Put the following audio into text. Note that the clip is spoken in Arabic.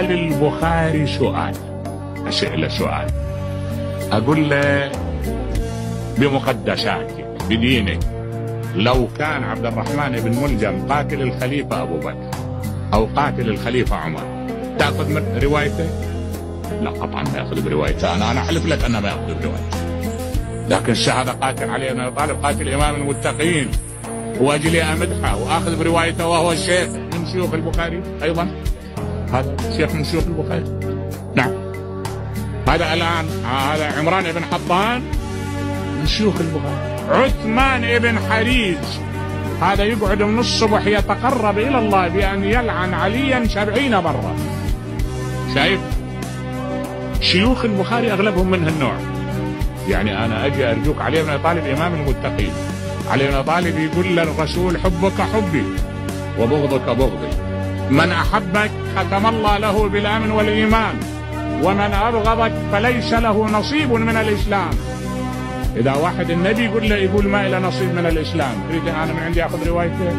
أسأل البخاري سؤال، أسأله سؤال، أقول له بمقدساتك بدينك، لو كان عبد الرحمن بن ملجم قاتل الخليفة أبو بكر أو قاتل الخليفة عمر، تأخذ من روايته؟ لا طبعا ما يأخذ بروايته، أنا أحلف لك أنه ما يأخذ بروايته. لكن هذا قاتل علي بن أبي طالب، قاتل إمام المتقين، وأجلي أمدحه وآخذ بروايته، وهو الشيخ من شيوخ البخاري أيضا، هذا شيخ من شيوخ البخاري. نعم، هذا الآن هذا عمران بن حطان من شيوخ البخاري. عثمان بن حريز هذا يقعد من الصبح يتقرب إلى الله بأن يلعن عليا 70 مرة. شايف شيوخ البخاري أغلبهم من هالنوع. يعني أنا أجي أرجوك علي بن أبي طالب إمام المتقين، علي بن أبي طالب يقول للرسول حبك حبي وبغضك بغضي، من أحبك ختم الله له بالأمن والإيمان، ومن أبغضك فليس له نصيب من الإسلام. إذا واحد النبي يقول له يقول ما إلى نصيب من الإسلام، تريد أنا من عندي أخذ روايته؟